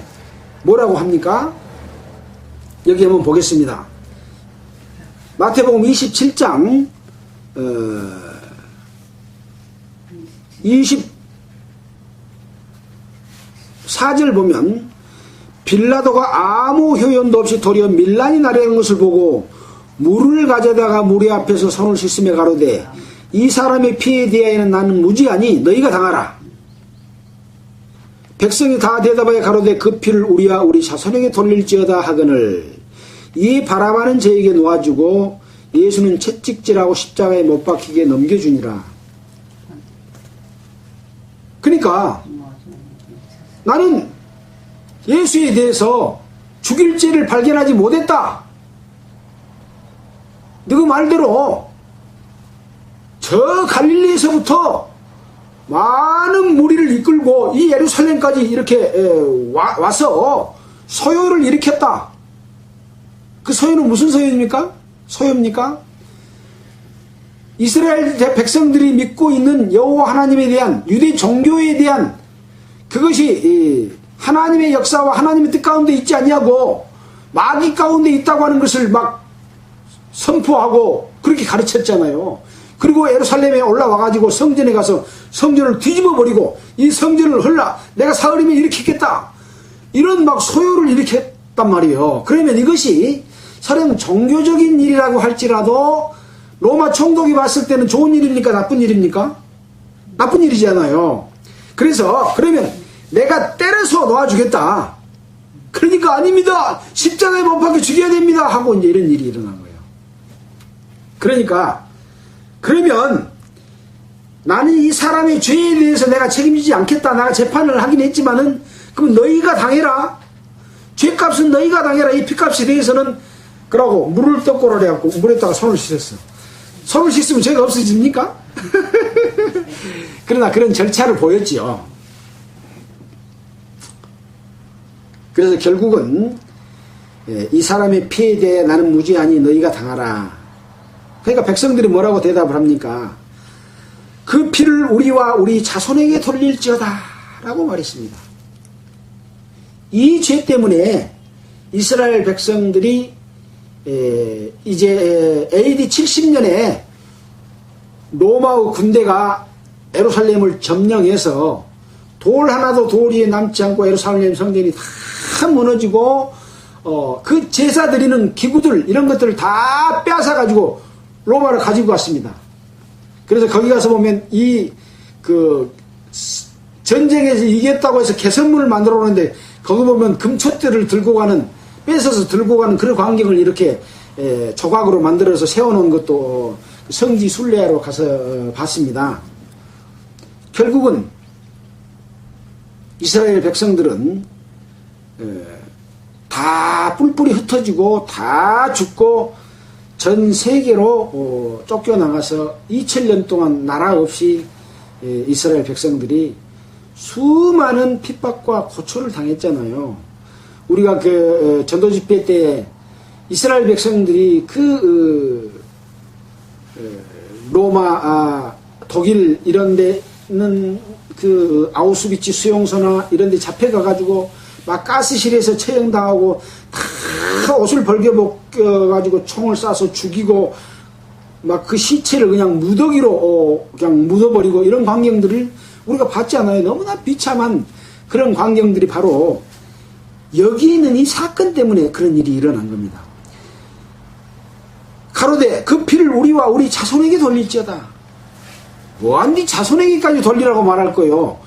뭐라고 합니까? 여기 한번 보겠습니다. 마태복음 27장 24절 보면 빌라도가 아무 효연도 없이 도리어 밀란이 나려는 것을 보고 물을 가져다가 무리 앞에서 손을 씻으며 가로되 이 사람의 피에 대하여는 나는 무지하니 너희가 당하라. 백성이 다 대답하여 가로되 그 피를 우리와 우리 자손에게 돌릴지어다 하거늘 이 바라바는 저에게 놓아주고 예수는 채찍질하고 십자가에 못 박히게 넘겨주니라. 그러니까 나는 예수에 대해서 죽일 죄를 발견하지 못했다. 너그 말대로 저 갈릴리에서부터 많은 무리를 이끌고 이 예루살렘까지 이렇게 와서 소요를 일으켰다. 그 소요는 무슨 소요입니까? 소요입니까? 이스라엘 백성들이 믿고 있는 여호와 하나님에 대한, 유대 종교에 대한 그것이 하나님의 역사와 하나님의 뜻 가운데 있지 않냐고 마귀 가운데 있다고 하는 것을 막 선포하고 그렇게 가르쳤잖아요. 그리고 예루살렘에 올라와가지고 성전에 가서 성전을 뒤집어 버리고 이 성전을 내가 사흘이면 일으키겠다, 이런 막 소요를 일으켰단 말이에요. 그러면 이것이 설령 종교적인 일이라고 할지라도 로마 총독이 봤을 때는 좋은 일입니까? 나쁜 일입니까? 나쁜 일이잖아요. 그래서 그러면 내가 때려서 놓아주겠다, 그러니까 아닙니다, 십자가에 못 박혀 죽여야 됩니다 하고 이제 이런 일이 일어난 거예요. 그러니까 그러면 나는 이 사람의 죄에 대해서 내가 책임지지 않겠다, 내가 재판을 하긴 했지만은 그럼 너희가 당해라, 죄값은 너희가 당해라, 이 피값에 대해서는. 그러고 물을 떡고를 해갖고 물에다가 손을 씻었어. 손을 씻으면 죄가 없어집니까? 그러나 그런 절차를 보였지요. 그래서 결국은 이 사람의 피해에 대해 나는 무죄하니 너희가 당하라. 그러니까 백성들이 뭐라고 대답을 합니까? 그 피를 우리와 우리 자손에게 돌릴지어다 라고 말했습니다. 이 죄 때문에 이스라엘 백성들이 이제 AD 70년에 로마의 군대가 예루살렘을 점령해서 돌 하나도 돌 위에 남지 않고 예루살렘 성전이 다 무너지고 그 제사 드리는 기구들 이런 것들을 다 빼앗아가지고 로마를 가지고 왔습니다. 그래서 거기 가서 보면 전쟁에서 이겼다고 해서 개선문을 만들어 오는데 거기 보면 금촛대를 들고 가는, 뺏어서 들고 가는 그런 광경을 이렇게 조각으로 만들어서 세워놓은 것도 성지 순례하러 가서 봤습니다. 결국은 이스라엘 백성들은 다 뿔뿔이 흩어지고 다 죽고 전 세계로 쫓겨나가서 2000년 동안 나라 없이 이스라엘 백성들이 수많은 핍박과 고초를 당했잖아요. 우리가 그 전도 집회 때 이스라엘 백성들이 로마, 독일 이런 데는 그 아우슈비츠 수용소나 이런 데 잡혀가가지고 막 가스실에서 처형당하고 다 옷을 벌겨벗겨가지고 총을 쏴서 죽이고 막 그 시체를 그냥 무더기로 그냥 묻어버리고 이런 광경들을 우리가 봤지 않아요? 너무나 비참한 그런 광경들이 바로 여기 있는 이 사건 때문에 그런 일이 일어난 겁니다. 가로되 그 피를 우리와 우리 자손에게 돌릴지어다. 뭐한 네 자손에게까지 돌리라고 말할 거예요.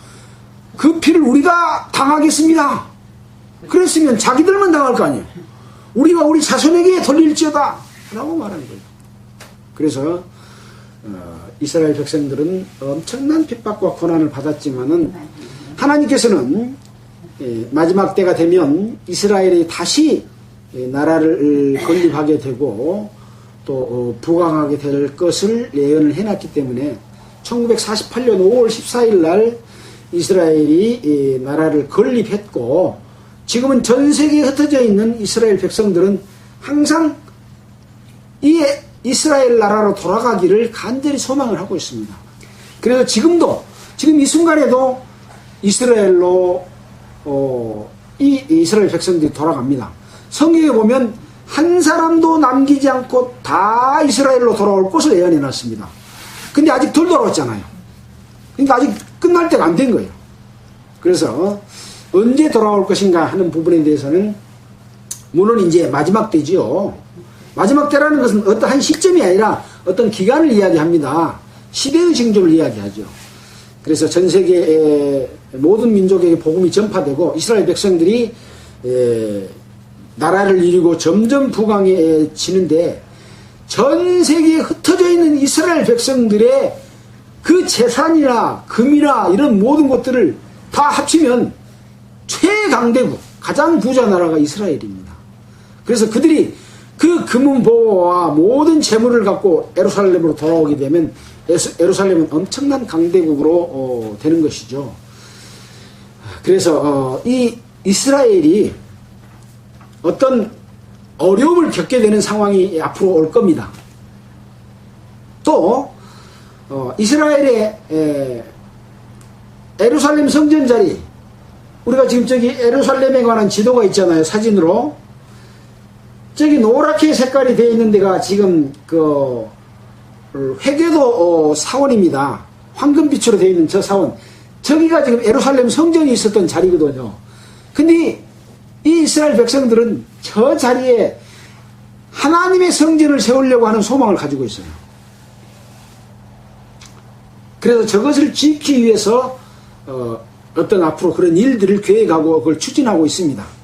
그 피를 우리가 당하겠습니다. 그랬으면 자기들만 당할 거 아니에요. 우리가 우리 자손에게 돌릴지어다 라고 말한 거예요. 그래서 이스라엘 백성들은 엄청난 핍박과 고난을 받았지만은 하나님께서는 마지막 때가 되면 이스라엘이 다시 나라를 건립하게 되고 또 부강하게 될 것을 예언을 해놨기 때문에 1948년 5월 14일 날 이스라엘이 나라를 건립했고 지금은 전 세계에 흩어져 있는 이스라엘 백성들은 항상 이 이스라엘 나라로 돌아가기를 간절히 소망을 하고 있습니다. 그래서 지금 이 순간에도 이스라엘로 이 이스라엘 백성들이 돌아갑니다. 성경에 보면 한 사람도 남기지 않고 다 이스라엘로 돌아올 것을 예언해 놨습니다. 근데 아직 덜 돌아왔잖아요. 그러니까 아직 끝날 때가 안 된 거예요. 그래서 언제 돌아올 것인가 하는 부분에 대해서는 물론 이제 마지막 때지요. 마지막 때라는 것은 어떠한 시점이 아니라 어떤 기간을 이야기합니다. 시대의 징조를 이야기하죠. 그래서 전 세계의 모든 민족에게 복음이 전파되고 이스라엘 백성들이 나라를 이루고 점점 부강해지는데 전 세계에 흩어져 있는 이스라엘 백성들의 그 재산이나 금이나 이런 모든 것들을 다 합치면 최강대국, 가장 부자 나라가 이스라엘입니다. 그래서 그들이 그 금은보화와 모든 재물을 갖고 예루살렘으로 돌아오게 되면 예루살렘은 엄청난 강대국으로 되는 것이죠. 그래서 이 이스라엘이 어떤 어려움을 겪게 되는 상황이 앞으로 올 겁니다. 또 이스라엘의 예루살렘 성전 자리, 우리가 지금 저기 예루살렘에 관한 지도가 있잖아요. 사진으로. 저기 노랗게 색깔이 되어 있는 데가 지금 그 회계도 사원입니다. 황금빛으로 되어 있는 저 사원. 저기가 지금 예루살렘 성전이 있었던 자리거든요. 근데 이 이스라엘 백성들은 저 자리에 하나님의 성전을 세우려고 하는 소망을 가지고 있어요. 그래서 저것을 지키기 위해서 어떤 앞으로 그런 일들을 계획하고 그걸 추진하고 있습니다.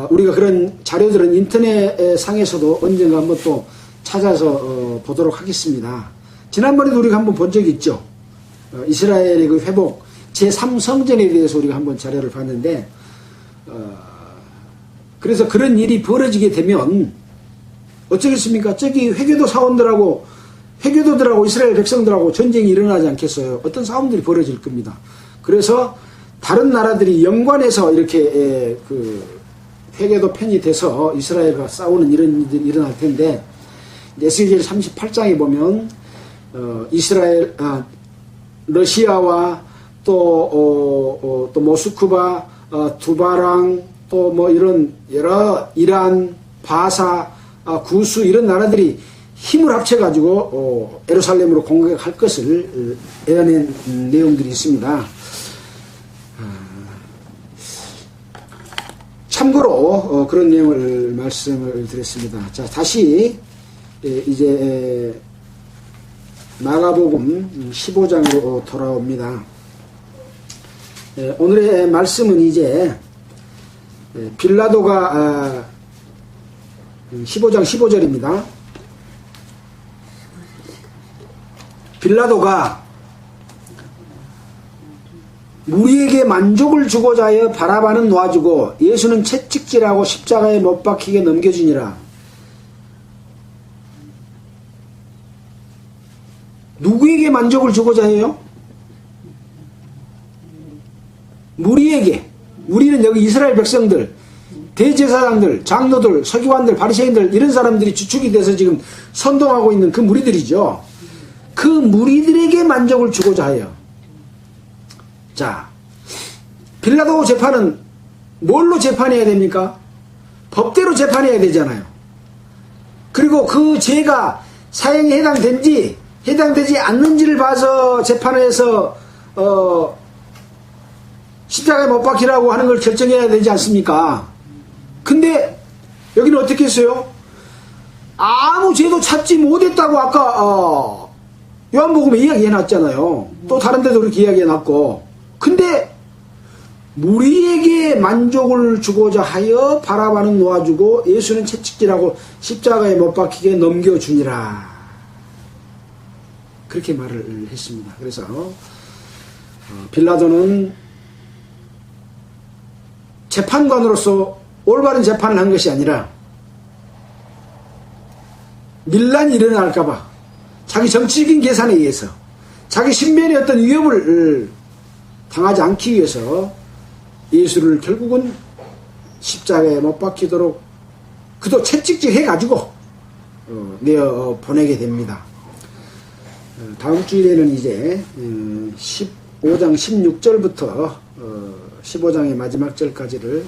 우리가 그런 자료들은 인터넷 상에서도 언젠가 한번 또 찾아서 보도록 하겠습니다. 지난번에도 우리가 한번 본 적이 있죠. 이스라엘의 그 회복 제3성전에 대해서 우리가 한번 자료를 봤는데 그래서 그런 일이 벌어지게 되면 어쩌겠습니까? 저기 회계도 사원들하고 회계도들하고 이스라엘 백성들하고 전쟁이 일어나지 않겠어요? 어떤 싸움들이 벌어질 겁니다. 그래서 다른 나라들이 연관해서 이렇게 그 회계도 편이 돼서 이스라엘과 싸우는 이런 일들이 일어날 텐데 에스겔 38장에 보면 러시아와 또 모스크바, 두바랑 또 뭐 이런 여러 이란, 바사, 구수 이런 나라들이 힘을 합쳐가지고 예루살렘으로 공격할 것을 예언한 내용들이 있습니다. 참고로 그런 내용을 말씀을 드렸습니다. 자, 다시 이제 마가복음 15장으로 돌아옵니다. 오늘의 말씀은 이제 빌라도가 15장 15절입니다. 빌라도가 우리에게 만족을 주고자 하여 바라바는 놓아주고 예수는 채찍질하고 십자가에 못 박히게 넘겨주니라. 누구에게 만족을 주고자 해요? 우리에게. 우리는 여기 이스라엘 백성들, 대제사장들, 장로들, 서기관들, 바리새인들 이런 사람들이 주축이 돼서 지금 선동하고 있는 그 무리들이죠. 그 무리들에게 만족을 주고자 해요. 자, 빌라도 재판은 뭘로 재판해야 됩니까? 법대로 재판해야 되잖아요. 그리고 그 죄가 사형에 해당된지 해당되지 않는지를 봐서 재판을 해서 십자가에 못 박히라고 하는 걸 결정해야 되지 않습니까? 근데 여기는 어떻게 했어요? 아무 죄도 찾지 못했다고 아까 요한복음에 이야기해놨잖아요. 또 다른 데도 그렇게 이야기해놨고. 근데 무리에게 만족을 주고자 하여 바라바는 놓아주고 예수는 채찍질하고 십자가에 못 박히게 넘겨주니라. 그렇게 말을 했습니다. 그래서 빌라도는 재판관으로서 올바른 재판을 한 것이 아니라 밀란이 일어날까봐 자기 정치적인 계산에 의해서 자기 신변의 어떤 위협을 당하지 않기 위해서 예수를 결국은 십자가에 못 박히도록 그도 채찍질 해가지고 내어 보내게 됩니다. 다음 주일에는 이제 15장 16절부터 15장의 마지막 절까지를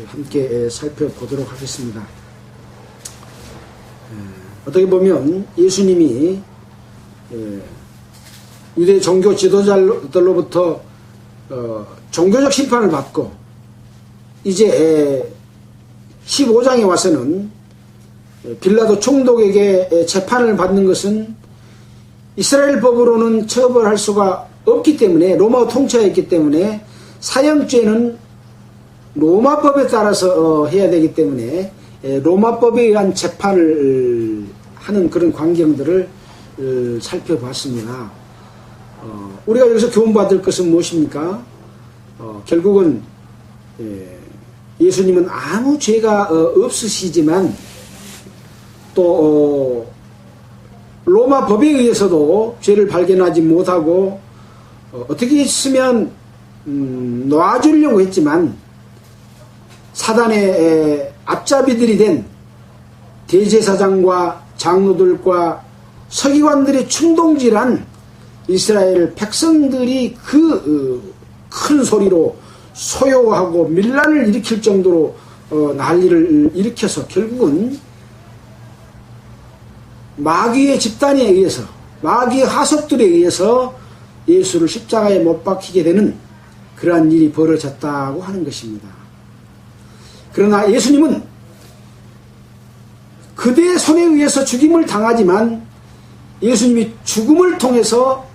함께 살펴보도록 하겠습니다. 어떻게 보면 예수님이 유대 종교 지도자들로부터 종교적 심판을 받고 이제 15장에 와서는 빌라도 총독에게 재판을 받는 것은 이스라엘 법으로는 처벌할 수가 없기 때문에 로마 통치하였기 때문에 사형죄는 로마법에 따라서 해야 되기 때문에 로마법에 의한 재판을 하는 그런 광경들을 살펴봤습니다. 우리가 여기서 교훈받을 것은 무엇입니까? 결국은 예수님은 아무 죄가 없으시지만 또 로마 법에 의해서도 죄를 발견하지 못하고 어떻게 했으면 놔주려고 했지만 사단의 앞잡이들이 된 대제사장과 장로들과 서기관들의 충동질한 이스라엘 백성들이 그 큰 소리로 소요하고 밀란을 일으킬 정도로 난리를 일으켜서 결국은 마귀의 집단에 의해서, 마귀의 하속들에 의해서 예수를 십자가에 못 박히게 되는 그러한 일이 벌어졌다고 하는 것입니다. 그러나 예수님은 그대의 손에 의해서 죽임을 당하지만 예수님이 죽음을 통해서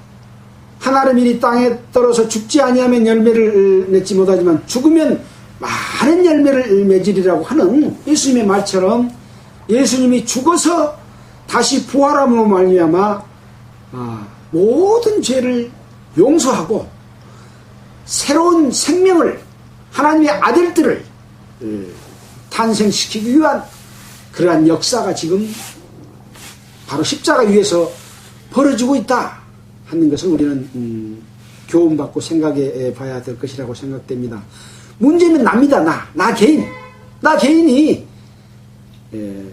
하나님의 이 땅에 떨어져 죽지 아니하면 열매를 맺지 못하지만 죽으면 많은 열매를 맺으리라고 하는 예수님의 말처럼 예수님이 죽어서 다시 부활함으로 말미암아 모든 죄를 용서하고 새로운 생명을, 하나님의 아들들을 탄생시키기 위한 그러한 역사가 지금 바로 십자가 위에서 벌어지고 있다 하는 것을 우리는 교훈받고 생각해 봐야 될 것이라고 생각됩니다. 문제는 납니다. 나 개인이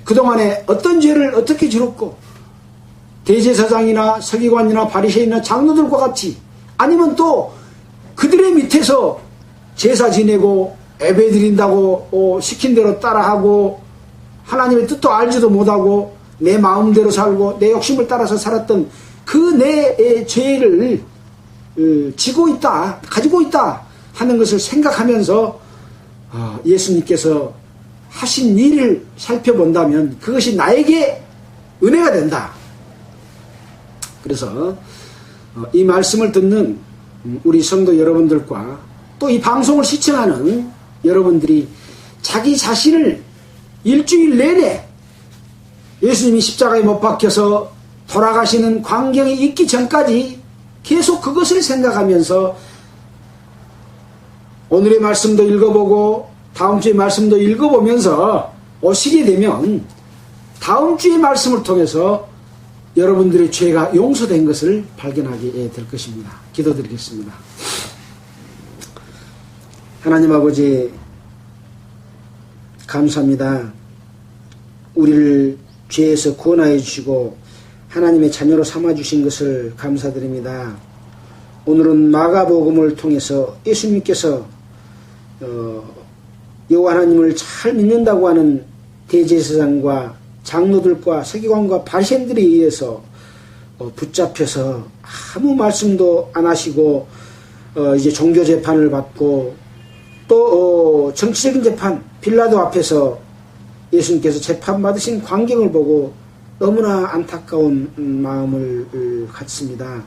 그동안에 어떤 죄를 어떻게 지었고 대제사장이나 서기관이나 바리새인이나 장로들과 같이, 아니면 또 그들의 밑에서 제사 지내고 예배 드린다고 시킨 대로 따라하고 하나님의 뜻도 알지도 못하고 내 마음대로 살고 내 욕심을 따라서 살았던 그 내 죄를 지고 있다, 가지고 있다 하는 것을 생각하면서 예수님께서 하신 일을 살펴본다면 그것이 나에게 은혜가 된다. 그래서 이 말씀을 듣는 우리 성도 여러분들과 또 이 방송을 시청하는 여러분들이 자기 자신을 일주일 내내 예수님이 십자가에 못 박혀서 돌아가시는 광경이 있기 전까지 계속 그것을 생각하면서 오늘의 말씀도 읽어보고 다음 주의 말씀도 읽어보면서 오시게 되면 다음 주의 말씀을 통해서 여러분들의 죄가 용서된 것을 발견하게 될 것입니다. 기도드리겠습니다. 하나님 아버지, 감사합니다. 우리를 죄에서 구원하여 주시고 하나님의 자녀로 삼아주신 것을 감사드립니다. 오늘은 마가복음을 통해서 예수님께서 여호와 하나님을 잘 믿는다고 하는 대제사장과 장로들과 서기관과 바리새인들에 의해서 붙잡혀서 아무 말씀도 안 하시고 이제 종교 재판을 받고 또 정치적인 재판, 빌라도 앞에서 예수님께서 재판받으신 광경을 보고 너무나 안타까운 마음을 갖습니다.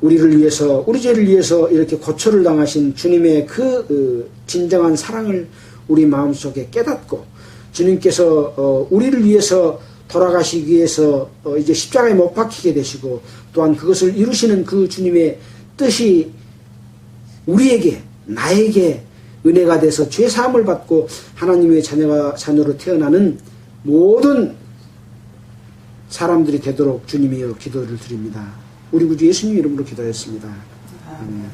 우리를 위해서, 우리 죄를 위해서 이렇게 고초를 당하신 주님의 그 진정한 사랑을 우리 마음속에 깨닫고 주님께서 우리를 위해서 돌아가시기 위해서 이제 십자가에 못 박히게 되시고 또한 그것을 이루시는 그 주님의 뜻이 우리에게, 나에게 은혜가 돼서 죄사함을 받고 하나님의 자녀로 태어나는 모든 사람들이 되도록 주님이여 기도를 드립니다. 우리 구주 예수님 이름으로 기도했습니다. 아멘.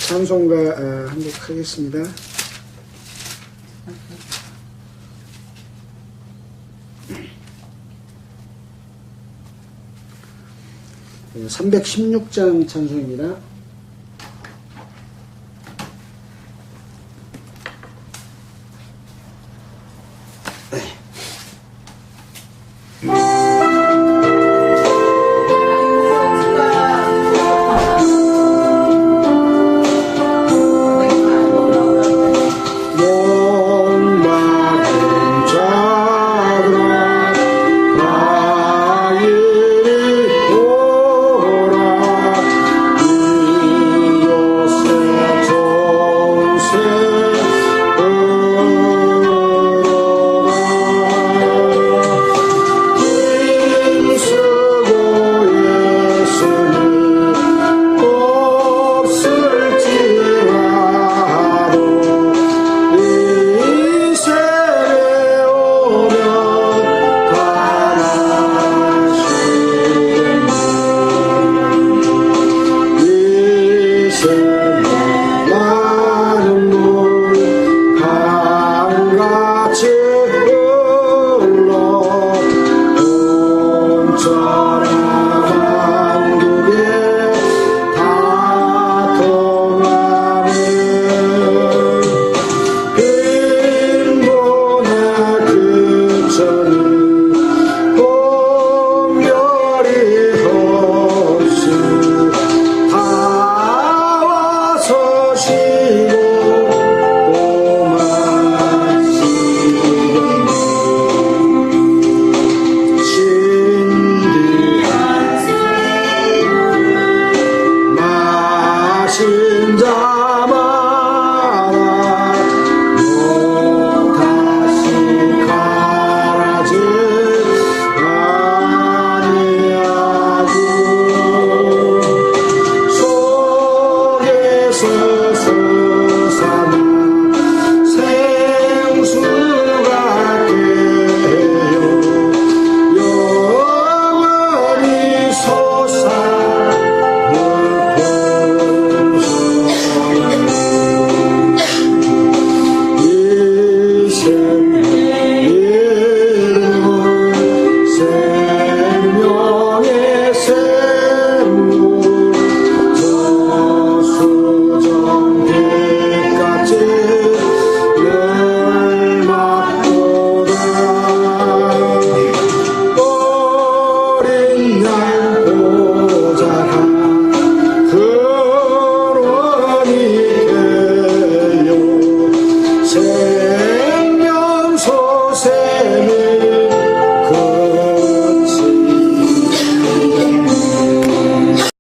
찬송가 한 곡 하겠습니다. 316장 찬송입니다.